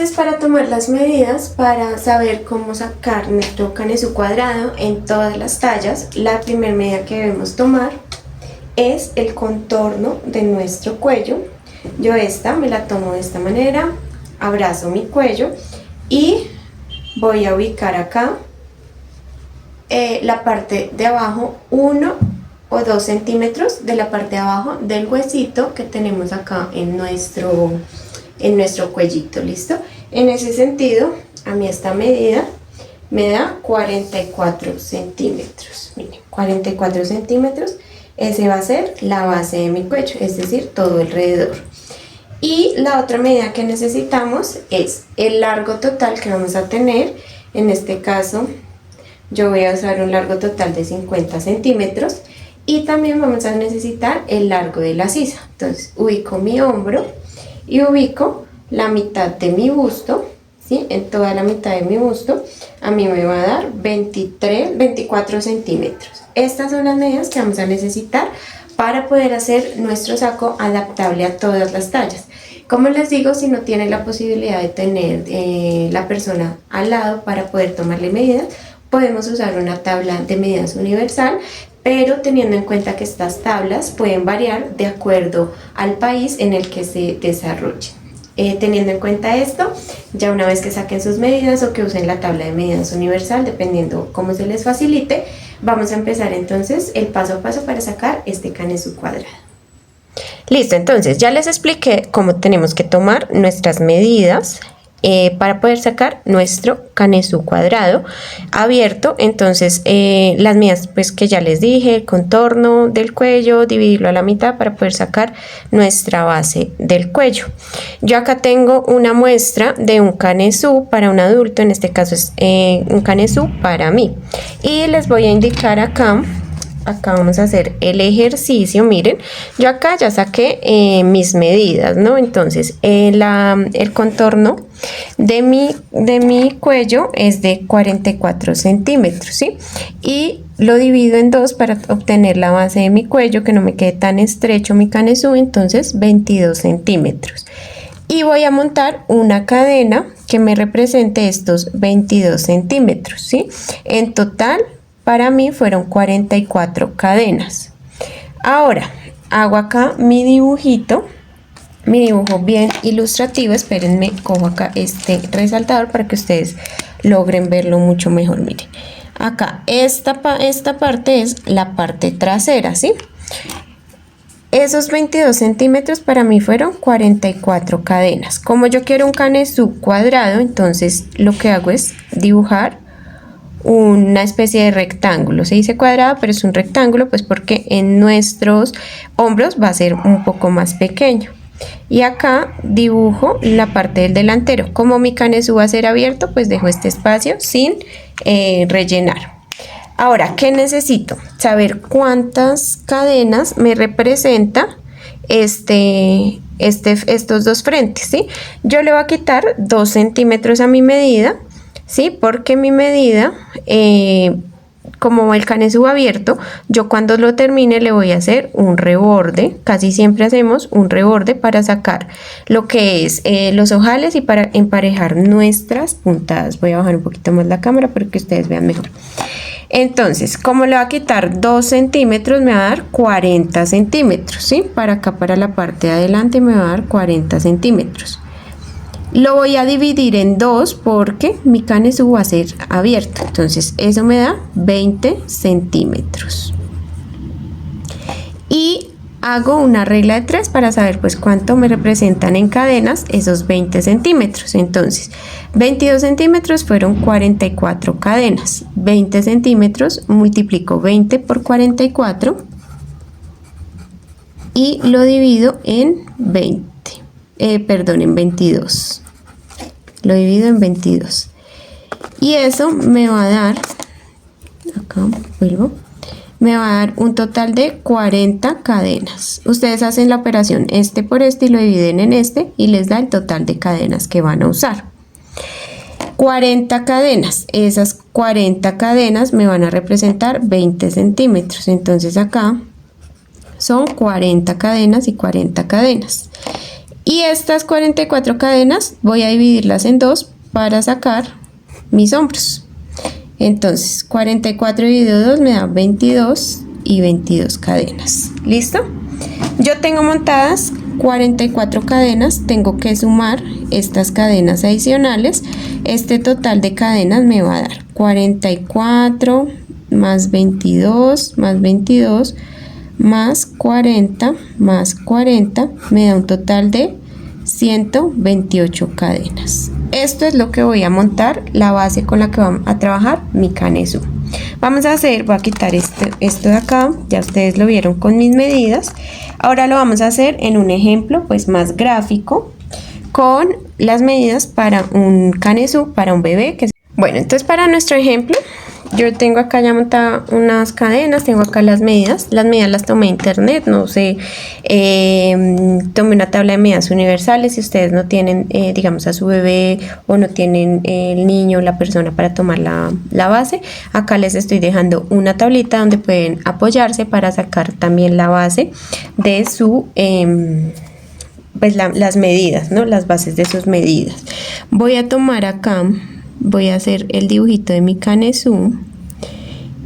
Entonces, para tomar las medidas, para saber cómo sacar nuestro canesú cuadrado en todas las tallas, la primera medida que debemos tomar es el contorno de nuestro cuello. Yo esta me la tomo de esta manera, abrazo mi cuello y voy a ubicar acá la parte de abajo, 1 o 2 centímetros de la parte de abajo del huesito que tenemos acá en nuestro cuellito. ¿Listo? En ese sentido, a mí esta medida me da 44 centímetros. Miren, 44 centímetros, ese va a ser la base de mi cuello, es decir, todo alrededor. Y la otra medida que necesitamos es el largo total que vamos a tener. En este caso, yo voy a usar un largo total de 50 centímetros. Y también vamos a necesitar el largo de la sisa. Entonces ubico mi hombro y ubico la mitad de mi busto, ¿sí? En toda la mitad de mi busto a mí me va a dar 24 centímetros. Estas son las medidas que vamos a necesitar para poder hacer nuestro saco adaptable a todas las tallas. Como les digo, si no tienen la posibilidad de tener la persona al lado para poder tomarle medidas, podemos usar una tabla de medidas universal, pero teniendo en cuenta que estas tablas pueden variar de acuerdo al país en el que se desarrolle. Teniendo en cuenta esto, ya una vez que saquen sus medidas o que usen la tabla de medidas universal, dependiendo cómo se les facilite, vamos a empezar entonces el paso a paso para sacar este canesú cuadrado. Listo, entonces ya les expliqué cómo tenemos que tomar nuestras medidas para poder sacar nuestro canesú cuadrado abierto. Entonces las medidas pues que ya les dije, el contorno del cuello, dividirlo a la mitad para poder sacar nuestra base del cuello. Yo acá tengo una muestra de un canesú para un adulto, en este caso es un canesú para mí, y les voy a indicar acá vamos a hacer el ejercicio. Miren, yo acá ya saqué mis medidas, ¿no? Entonces el contorno de mi cuello es de 44 centímetros, ¿sí? Y lo divido en dos para obtener la base de mi cuello, que no me quede tan estrecho mi canesú. Entonces 22 centímetros. Y voy a montar una cadena que me represente estos 22 centímetros, ¿sí? En total, para mí fueron 44 cadenas. Ahora hago acá mi dibujito, mi dibujo bien ilustrativo. Espérenme, cojo acá este resaltador para que ustedes logren verlo mucho mejor. Miren, acá esta parte es la parte trasera, ¿sí? Esos 22 centímetros para mí fueron 44 cadenas. Como yo quiero un canesú cuadrado, entonces lo que hago es dibujar una especie de rectángulo. Se dice cuadrado, pero es un rectángulo pues porque en nuestros hombros va a ser un poco más pequeño. Y acá dibujo la parte del delantero. Como mi canesú va a ser abierto, pues dejo este espacio sin rellenar. Ahora, ¿qué necesito? Saber cuántas cadenas me representa estos dos frentes, ¿sí? Yo le voy a quitar 2 centímetros a mi medida, ¿sí? Porque mi medida, como el canesú abierto, yo cuando lo termine le voy a hacer un reborde. Casi siempre hacemos un reborde para sacar lo que es los ojales y para emparejar nuestras puntadas. Voy a bajar un poquito más la cámara para que ustedes vean mejor. Entonces, como le va a quitar 2 centímetros, me va a dar 40 centímetros, ¿sí? Para acá, para la parte de adelante, me va a dar 40 centímetros. Lo voy a dividir en dos porque mi canesú va a ser abierto. Entonces, eso me da 20 centímetros. Y hago una regla de 3 para saber pues cuánto me representan en cadenas esos 20 centímetros. Entonces 22 centímetros fueron 44 cadenas. 20 centímetros multiplico 20 por 44 y lo divido en 22. Lo divido en 22 y eso me va a dar, acá vuelvo, me va a dar un total de 40 cadenas. Ustedes hacen la operación este por este y lo dividen en este y les da el total de cadenas que van a usar. 40 cadenas, esas 40 cadenas me van a representar 20 centímetros. Entonces acá son 40 cadenas y 40 cadenas. Y estas 44 cadenas voy a dividirlas en dos para sacar mis hombros. Entonces 44 dividido 2 me da 22 y 22 cadenas. ¿Listo? Yo tengo montadas 44 cadenas, tengo que sumar estas cadenas adicionales. Este total de cadenas me va a dar 44 más 22 más 22 más 40 más 40, me da un total de 128 cadenas. Esto es lo que voy a montar, la base con la que vamos a trabajar mi canesú. Vamos a hacer, voy a quitar esto de acá, ya ustedes lo vieron con mis medidas. Ahora lo vamos a hacer en un ejemplo pues más gráfico, con las medidas para un canesú, para un bebé. Bueno, entonces para nuestro ejemplo, yo tengo acá ya montada unas cadenas, tengo acá las medidas las tomé en internet, no sé, tomé una tabla de medidas universales. Si ustedes no tienen, digamos, a su bebé o no tienen el niño, la persona para tomar la base, acá les estoy dejando una tablita donde pueden apoyarse para sacar también la base de su, pues las medidas, ¿no? Las bases de sus medidas. Voy a tomar acá, voy a hacer el dibujito de mi canesú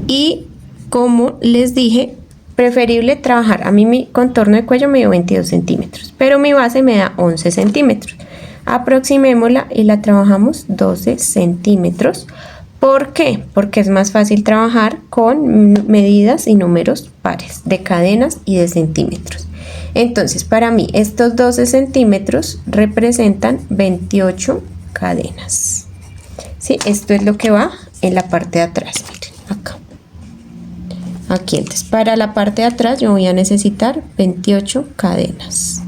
y, como les dije, preferible trabajar, a mí mi contorno de cuello me dio 22 centímetros, pero mi base me da 11 centímetros. Aproximémosla y la trabajamos 12 centímetros. ¿Por qué? Porque es más fácil trabajar con medidas y números pares de cadenas y de centímetros. Entonces, para mí estos 12 centímetros representan 28 cadenas. ¿Sí? Esto es lo que va en la parte de atrás, miren, acá. Aquí, entonces, para la parte de atrás yo voy a necesitar 28 cadenas.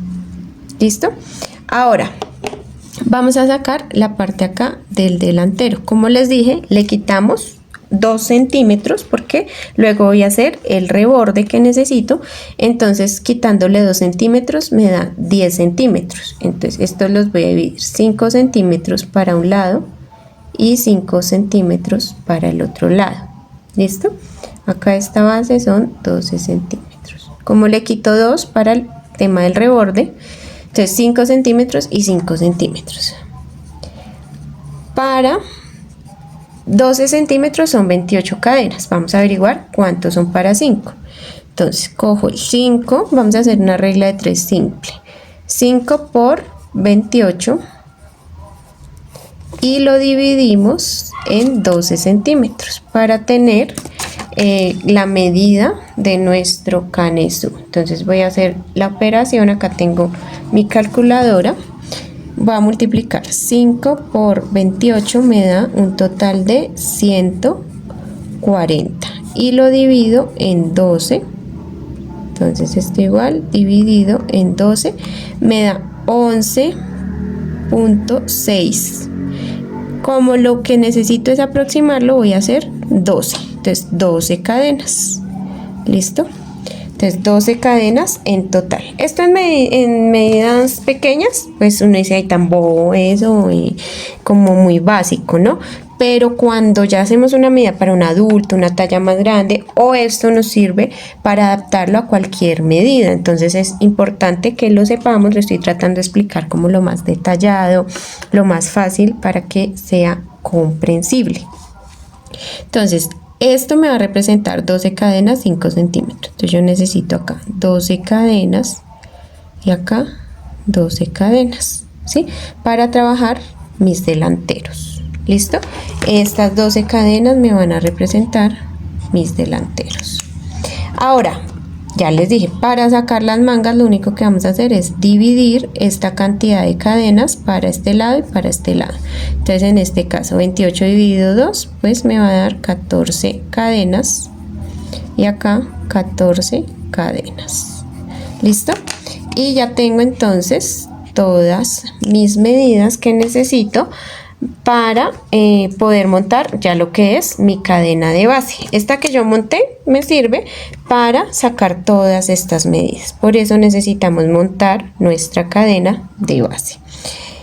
¿Listo? Ahora, vamos a sacar la parte acá del delantero. Como les dije, le quitamos 2 centímetros porque luego voy a hacer el reborde que necesito. Entonces, quitándole 2 centímetros me da 10 centímetros. Entonces, estos los voy a dividir: 5 centímetros para un lado y 5 centímetros para el otro lado. ¿Listo? Acá esta base son 12 centímetros. Como le quito 2 para el tema del reborde, entonces 5 centímetros y 5 centímetros. Para 12 centímetros son 28 cadenas. Vamos a averiguar cuántos son para 5. Entonces cojo el 5, vamos a hacer una regla de 3 simple. 5 por 28 y lo dividimos en 12 centímetros para tener la medida de nuestro canesú. Entonces voy a hacer la operación. Acá tengo mi calculadora. Voy a multiplicar 5 por 28, me da un total de 140 y lo divido en 12. Entonces esto igual dividido en 12 me da 11.6. Como lo que necesito es aproximarlo, voy a hacer 12. Entonces 12 cadenas. ¿Listo? Entonces 12 cadenas en total. Esto en medidas pequeñas, pues uno dice, ay, tan bobo eso, y como muy básico, ¿no? Pero cuando ya hacemos una medida para un adulto, una talla más grande, o esto nos sirve para adaptarlo a cualquier medida. Entonces es importante que lo sepamos. Lo estoy tratando de explicar como lo más detallado, lo más fácil para que sea comprensible. Entonces, esto me va a representar 12 cadenas, 5 centímetros. Entonces yo necesito acá 12 cadenas y acá 12 cadenas, ¿sí? Para trabajar mis delanteros. ¿Listo? Estas 12 cadenas me van a representar mis delanteros. Ahora, ya les dije, para sacar las mangas lo único que vamos a hacer es dividir esta cantidad de cadenas para este lado y para este lado. Entonces en este caso 28 dividido 2 pues me va a dar 14 cadenas y acá 14 cadenas. ¿Listo? Y ya tengo entonces todas mis medidas que necesito para poder montar ya lo que es mi cadena de base. Esta que yo monté me sirve para sacar todas estas medidas. Por eso necesitamos montar nuestra cadena de base.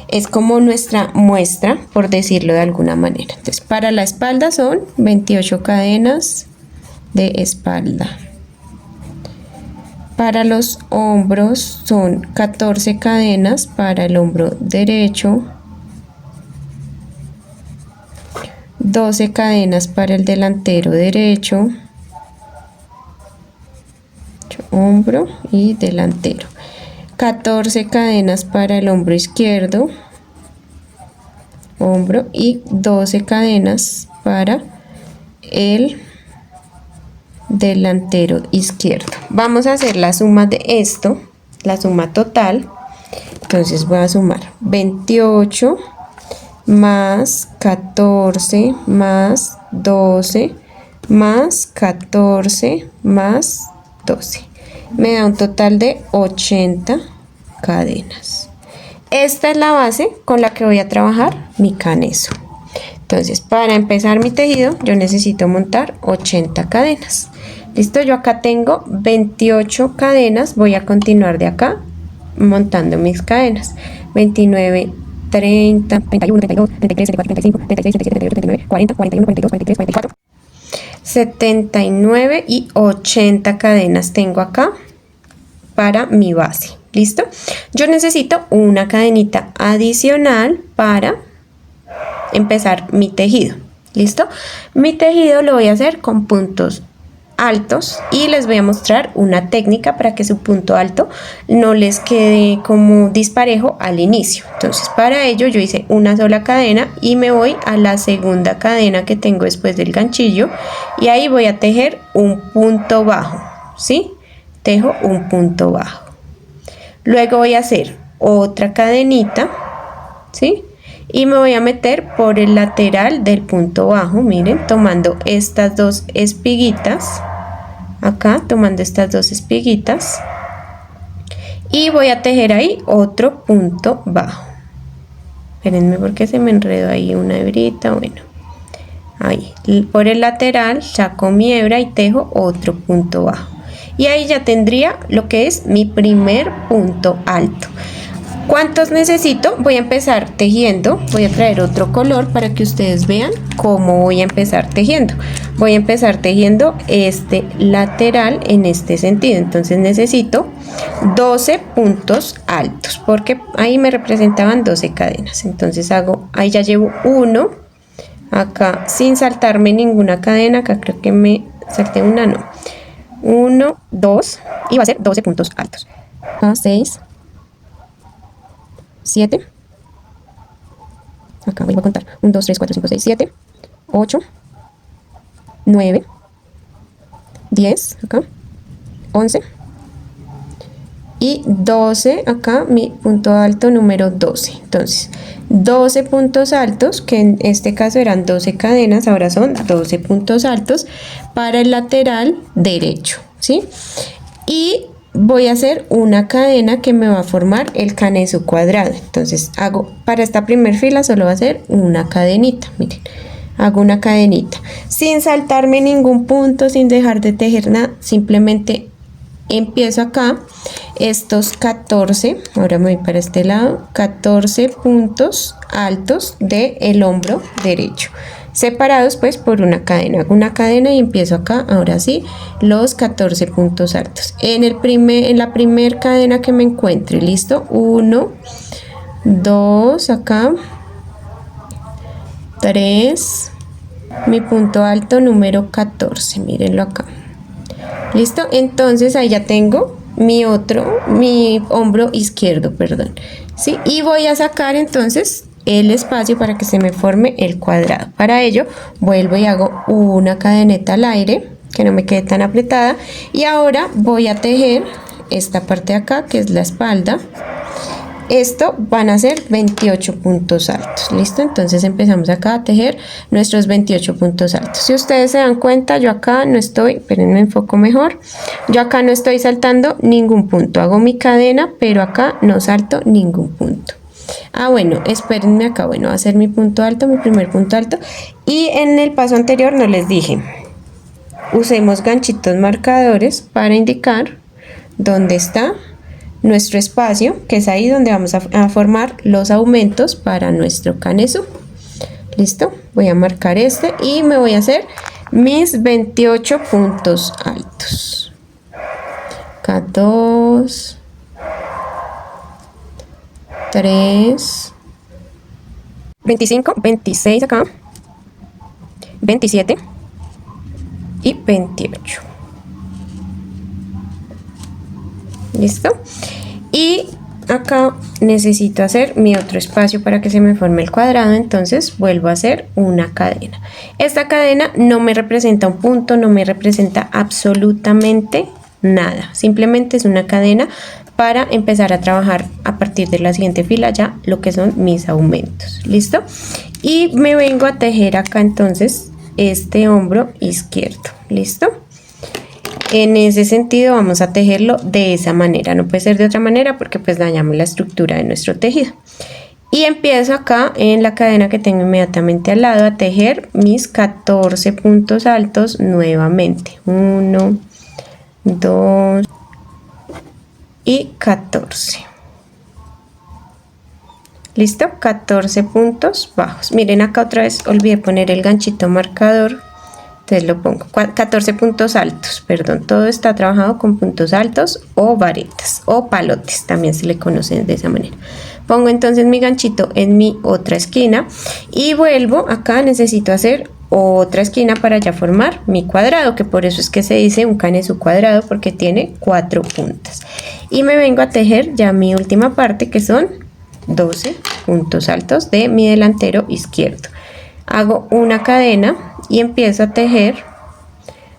Es como nuestra muestra, por decirlo de alguna manera. Entonces, para la espalda son 28 cadenas de espalda. Para los hombros son 14 cadenas para el hombro derecho, 12 cadenas para el delantero derecho, hombro y delantero, 14 cadenas para el hombro izquierdo, hombro, y 12 cadenas para el delantero izquierdo. Vamos a hacer la suma de esto, la suma total. Entonces voy a sumar 28 más 14 más 12 más 14 más 12. Me da un total de 80 cadenas. Esta es la base con la que voy a trabajar mi caneso. Entonces, para empezar mi tejido, yo necesito montar 80 cadenas. Listo, yo acá tengo 28 cadenas. Voy a continuar de acá montando mis cadenas. 29, 30, 31, 32, 33, 34, 35, 36, 37, 38, 39, 40, 41, 42, 43, 44, 79 y 80 cadenas tengo acá para mi base. ¿Listo? Yo necesito una cadenita adicional para empezar mi tejido. ¿Listo? Mi tejido lo voy a hacer con puntos altos y les voy a mostrar una técnica para que su punto alto no les quede como disparejo al inicio. Entonces, para ello yo hice una sola cadena y me voy a la segunda cadena que tengo después del ganchillo y ahí voy a tejer un punto bajo, ¿sí? Tejo un punto bajo. Luego voy a hacer otra cadenita, ¿sí? Y me voy a meter por el lateral del punto bajo, miren, tomando estas dos espiguitas, acá tomando estas dos espiguitas, y voy a tejer ahí otro punto bajo. Espérenme porque se me enredó ahí una hebrita, bueno, ahí, por el lateral saco mi hebra y tejo otro punto bajo. Y ahí ya tendría lo que es mi primer punto alto. ¿Cuántos necesito? Voy a empezar tejiendo. Voy a traer otro color para que ustedes vean cómo voy a empezar tejiendo. Voy a empezar tejiendo este lateral en este sentido. Entonces necesito 12 puntos altos porque ahí me representaban 12 cadenas. Entonces hago, ahí ya llevo uno. Acá sin saltarme ninguna cadena. Acá creo que me salté una, no. 1, 2 y va a ser 12 puntos altos. 6, 7, acá voy a contar 1, 2, 3, 4, 5, 6, 7, 8, 9, 10, acá 11 y 12, acá mi punto alto número 12. Entonces 12 puntos altos, que en este caso eran 12 cadenas, ahora son 12 puntos altos para el lateral derecho, ¿sí? Y voy a hacer una cadena que me va a formar el caneso cuadrado. Entonces hago, para esta primer fila solo va a ser una cadenita, miren, hago una cadenita sin saltarme ningún punto, sin dejar de tejer nada, simplemente empiezo acá estos 14, ahora me voy para este lado, 14 puntos altos del hombro derecho, separados pues por una cadena. Hago una cadena y empiezo acá, ahora sí, los 14 puntos altos. En la primer cadena que me encuentre, listo, 1, 2, acá, 3, mi punto alto número 14, mírenlo acá. Listo, entonces ahí ya tengo mi hombro izquierdo, perdón, ¿sí? Y voy a sacar entonces el espacio para que se me forme el cuadrado. Para ello vuelvo y hago una cadeneta al aire que no me quede tan apretada y ahora voy a tejer esta parte de acá que es la espalda. Esto van a ser 28 puntos altos, listo. Entonces empezamos acá a tejer nuestros 28 puntos altos. Si ustedes se dan cuenta, yo acá no estoy, esperen, me enfoco mejor, yo acá no estoy saltando ningún punto, hago mi cadena pero acá no salto ningún punto. Bueno, espérenme acá, bueno, va a ser mi punto alto, mi primer punto alto. Y en el paso anterior no les dije, usemos ganchitos marcadores para indicar dónde está nuestro espacio, que es ahí donde vamos a formar los aumentos para nuestro caneso. Listo, voy a marcar este y me voy a hacer mis 28 puntos altos. acá 2, 3, 25, 26 acá, 27 y 28. ¿Listo? Y acá necesito hacer mi otro espacio para que se me forme el cuadrado, entonces vuelvo a hacer una cadena. Esta cadena no me representa un punto, no me representa absolutamente nada, simplemente es una cadena para empezar a trabajar a partir de la siguiente fila ya lo que son mis aumentos. ¿Listo? Y me vengo a tejer acá entonces este hombro izquierdo. ¿Listo? En ese sentido vamos a tejerlo de esa manera, no puede ser de otra manera porque pues dañamos la estructura de nuestro tejido. Y empiezo acá en la cadena que tengo inmediatamente al lado a tejer mis 14 puntos altos nuevamente. 1, 2 y 14. ¿Listo? 14 puntos bajos. Miren acá otra vez olvidé poner el ganchito marcador. Entonces lo pongo 14 puntos altos, perdón, todo está trabajado con puntos altos o varetas o palotes, también se le conocen de esa manera. Pongo entonces mi ganchito en mi otra esquina y vuelvo acá, necesito hacer otra esquina para ya formar mi cuadrado, que por eso es que se dice un canesú cuadrado, porque tiene 4 puntas. Y me vengo a tejer ya mi última parte, que son 12 puntos altos de mi delantero izquierdo. Hago una cadena y empiezo a tejer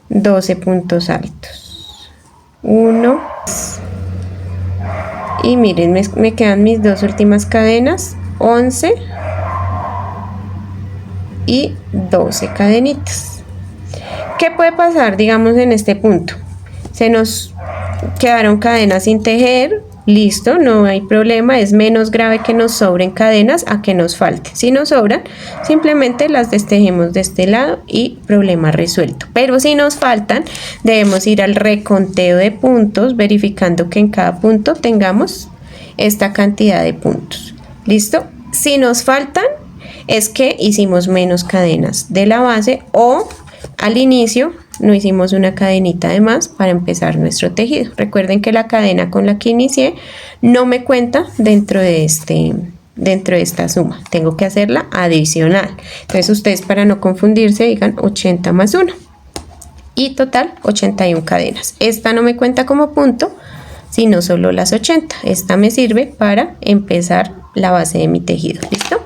12 puntos altos. 1 y miren, me quedan mis dos últimas cadenas, 11 y 12 cadenitas. ¿Qué puede pasar, digamos, en este punto? Se nos quedaron cadenas sin tejer. Listo, no hay problema, es menos grave que nos sobren cadenas a que nos falten. Si nos sobran, simplemente las destejemos de este lado y problema resuelto. Pero si nos faltan, debemos ir al reconteo de puntos, verificando que en cada punto tengamos esta cantidad de puntos. ¿Listo? Si nos faltan, es que hicimos menos cadenas de la base o al inicio no hicimos una cadenita de más para empezar nuestro tejido. Recuerden que la cadena con la que inicié no me cuenta dentro de esta suma, tengo que hacerla adicional. Entonces ustedes, para no confundirse, digan 80 más 1 y total 81 cadenas. Esta no me cuenta como punto, sino solo las 80. Esta me sirve para empezar la base de mi tejido. ¿Listo?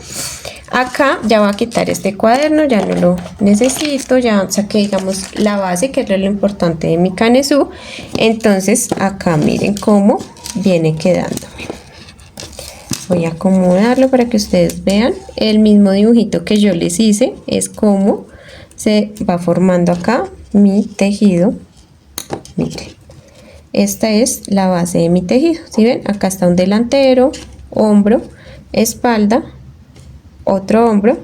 Acá ya voy a quitar este cuaderno, ya no lo necesito, ya saqué, digamos, la base, que es lo importante de mi canesú. Entonces acá miren cómo viene quedándome. Voy a acomodarlo para que ustedes vean el mismo dibujito que yo les hice, es como se va formando acá mi tejido. Miren, esta es la base de mi tejido. ¿Sí ven? Acá está un delantero, hombro, espalda, otro hombro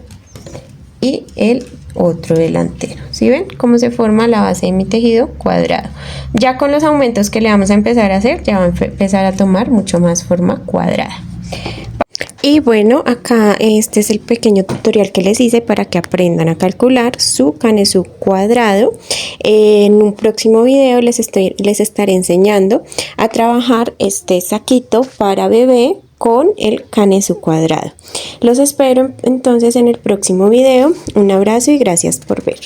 y el otro delantero. ¿Sí ven cómo se forma la base de mi tejido cuadrado? Ya con los aumentos que le vamos a empezar a hacer, ya va a empezar a tomar mucho más forma cuadrada. Y bueno, acá este es el pequeño tutorial que les hice para que aprendan a calcular su canesú cuadrado. En un próximo video les estaré enseñando a trabajar este saquito para bebé con el canesú cuadrado. Los espero entonces en el próximo video. Un abrazo y gracias por ver.